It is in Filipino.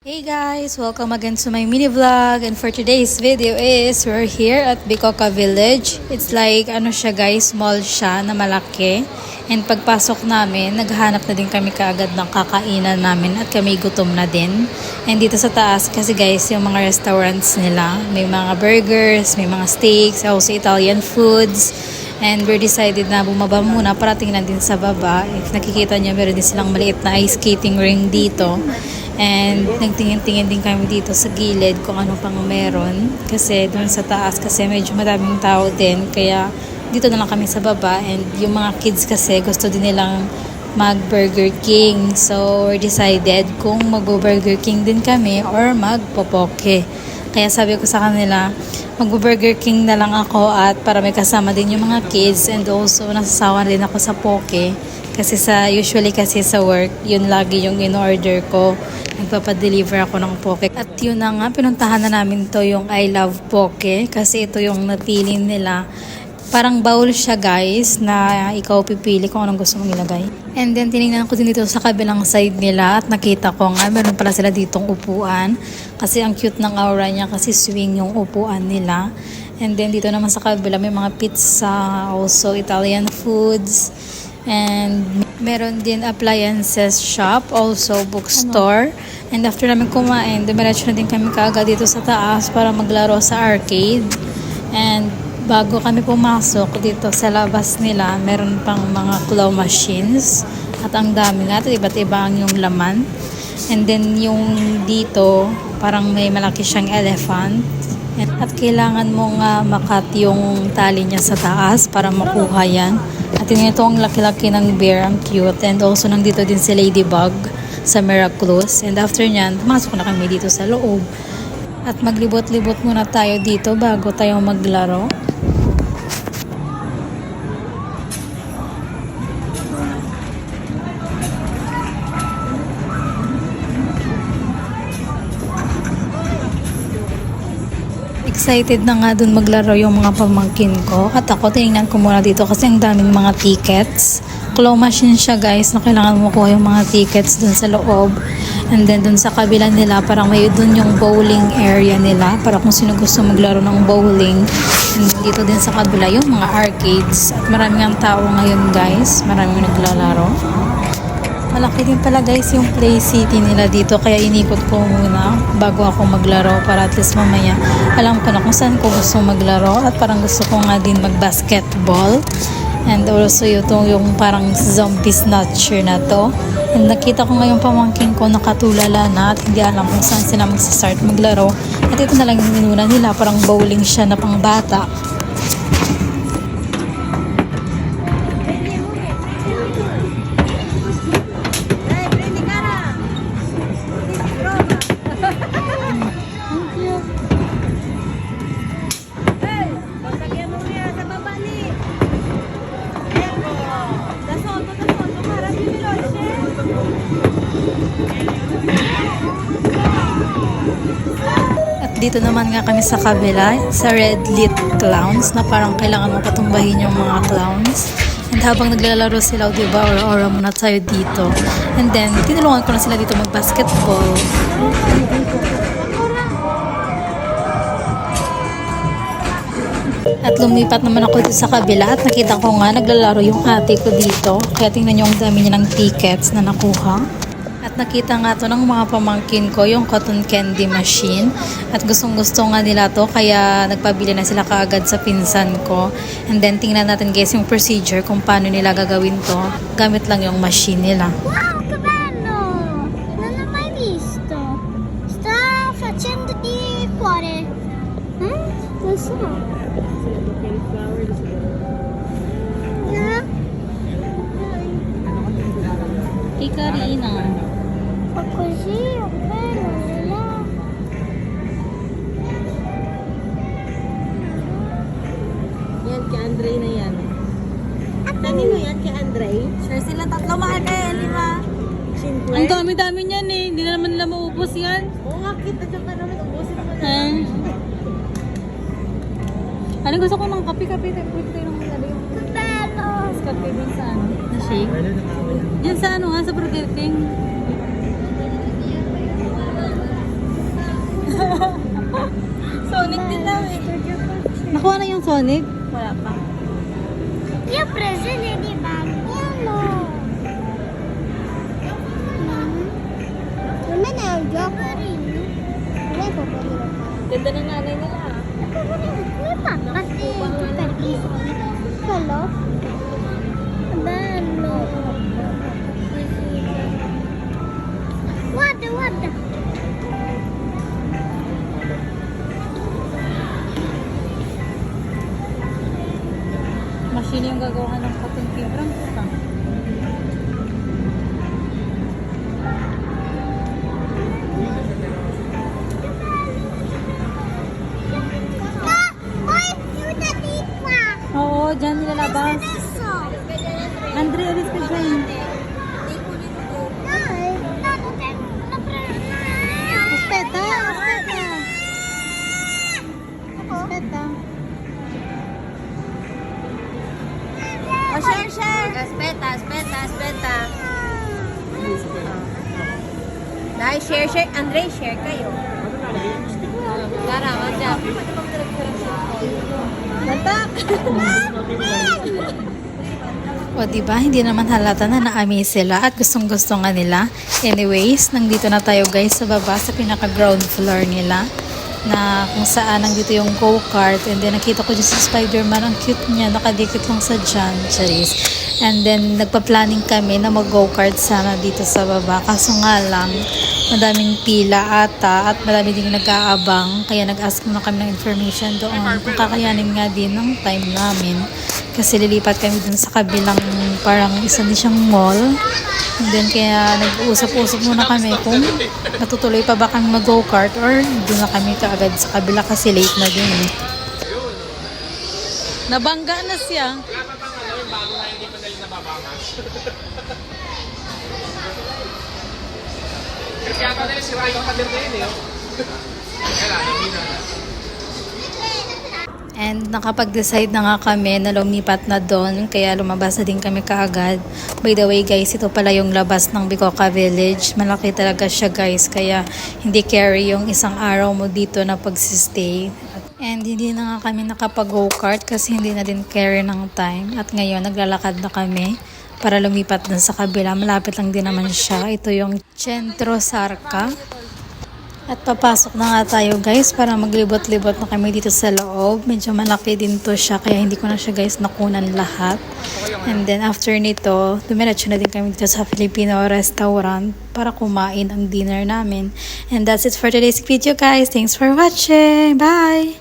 Hey guys! Welcome again to my mini vlog, and for today's video is we're here at Bicoca Village. It's like ano siya guys, mall siya na malaki, and pagpasok namin naghahanap na din kami kaagad ng kakainan namin at kami gutom na din. And dito sa taas kasi guys yung mga restaurants nila, may mga burgers, may mga steaks, also Italian foods. And we decided na bumaba muna para tingnan din sa baba. If nakikita niyo, meron din silang maliit na ice skating ring dito. And nagtingin-tingin din kami dito sa gilid kung ano pang meron. Kasi doon sa taas kasi medyo madaming tao din. Kaya dito na lang kami sa baba. And yung mga kids kasi gusto din nilang mag-Burger King. So we decided kung mag-Burger King din kami or mag-Popoke. Kaya sabi ko sa kanila, mag-Burger King na lang ako at para may kasama din yung mga kids, and also nasasawa rin ako sa Poke kasi usually kasi sa work yun lagi yung in-order ko, nagpapadeliver ako ng Poke. At yun na nga, pinuntahan na namin to yung I Love Poke kasi ito yung napili nila. Parang bowl siya guys na ikaw pipili kung anong gusto mong ilagay. And then tinignan ko din dito sa kabilang side nila at nakita ko nga meron pala sila ditong upuan. Kasi ang cute ng aura niya kasi swing yung upuan nila. And then dito naman sa kabila may mga pizza, also Italian foods. And meron din appliances shop, also bookstore. And after namin kumain, dumiretso na din kami kaagad dito sa taas para maglaro sa arcade. And bago kami pumasok dito sa labas nila, meron pang mga claw machines. At ang dami nga, iba't iba ang yung laman. And then yung dito, parang may malaki siyang elephant. At kailangan mo nga makat yung tali niya sa taas para makuha yan. At yun ito ang laki-laki ng bear, ang cute. And also nandito din si Ladybug sa Miraculous. And after nyan, pumasok na kami dito sa loob. At maglibot-libot muna tayo dito bago tayo maglaro. Excited na nga dun maglaro yung mga pamangkin ko. At ako, tinignan ko muna dito kasi ang daming mga tickets. Claw machine siya guys, na kailangan mo kuha yung mga tickets dun sa loob. And then dun sa kabila nila, parang may dun yung bowling area nila. Para kung sino gusto maglaro ng bowling. And then dito din sa kabila yung mga arcades. At maraming ang tao ngayon guys, maraming naglalaro. Malaki din pala guys yung play city nila dito, kaya inikot ko muna bago ako maglaro para at least mamaya alam ko na kung saan ko gusto maglaro. At parang gusto ko nga din mag-basketball, and also yung parang zombie snatcher na to. And nakita ko ngayon pamangkin ko nakatulala na at hindi alam kung saan sila mag-start maglaro. At ito na lang yung inuna nila, parang bowling siya na pang bata. Dito naman nga kami sa kabila, sa Red Lit Clowns, na parang kailangan mo patumbahin yung mga clowns. And habang naglalaro sila, diba, aura muna tayo dito. And then, tinulungan ko na sila dito mag-basketball. At lumipat naman ako dito sa kabila at nakita ko nga naglalaro yung ate ko dito. Kaya tingnan nyo ang dami niya ng tickets na nakuha. At nakita nga to ng mga pamangkin ko, yung cotton candy machine. At gustong-gusto nga nila to, kaya nagpabili na sila kaagad sa pinsan ko. And then tingnan natin guys yung procedure kung paano nila gagawin to. Gamit lang yung machine nila. Wow, che bello! Non l'ho mai visto. Sta facendo di cuore. Non so. No? Ikarina. Fa così, bello, là. Yan, kay Andre na yan. Kanino yan? Kay Andre? Sure sila tatlo, mahal kaya 5. Siyempre. Ang dami-dami niyan eh. Hindi na naman nila maubos yan. Oo nga, kita dyan pa naman. Ubusin naman na. Ano gusto ko ng kape-kape? Pwede tayo ng ano yung Che bello! kape dun sa ano? Na shake? Diyan sa ano nga, sa Burger King. ng Sonic? Wala pa. Yung present eh, di ba? Yan o. Ano na yung joke? Wala ko ba nila? Ganda ng nanay nila. May pa. Kasi permis. Hello? Bello. What? Machine yung gagawa ng cotton fibrang puta. Oo, dyan nilalabas. Andre, alis ka dyan. Aspeta. Oh, share. Aspeta. Dahil share. Andre, share kayo. Tara, madya. Batak! O diba, hindi naman halata na na-amaze sila at gustong-gusto nga nila. Anyways, nandito na tayo guys sa baba sa pinaka-ground floor nila na kung saan nandito yung go-kart and then nakita ko dyan si Spider-Man, ang cute niya, nakadikit lang sa dyan, charis. And then nagpa-planning kami na mag-go-kart sana dito sa baba, kaso nga lang madaming pila ata at madami din nag-aabang, kaya nag-ask muna kami ng information doon kung kakayanin nga din ng time namin kasi lilipat kami dun sa kabilang parang isa din siyang mall. And then kaya nag-uusap-usap muna kami kung natutuloy pa ba kami mag-go-kart or doon na kami kaagad sa kabila kasi late na din eh. Nabangga na siya. And nakapag-decide na nga kami na lumipat na doon, kaya lumabas na din kami kaagad. By the way guys, ito pala yung labas ng Bicoca Village. Malaki talaga siya guys, kaya hindi carry yung isang araw mo dito na pagsistay. And hindi na nga kami nakapag-go-kart kasi hindi na din carry ng time. At ngayon, naglalakad na kami para lumipat dun sa kabila. Malapit lang din naman siya. Ito yung Centro Sarca. At papasok na nga tayo guys para maglibot-libot na kami dito sa loob. Medyo malaki din to siya kaya hindi ko na siya guys nakunan lahat. And then after nito, dumiretso na din kami dito sa Filipino restaurant para kumain ang dinner namin. And that's it for today's video guys. Thanks for watching. Bye!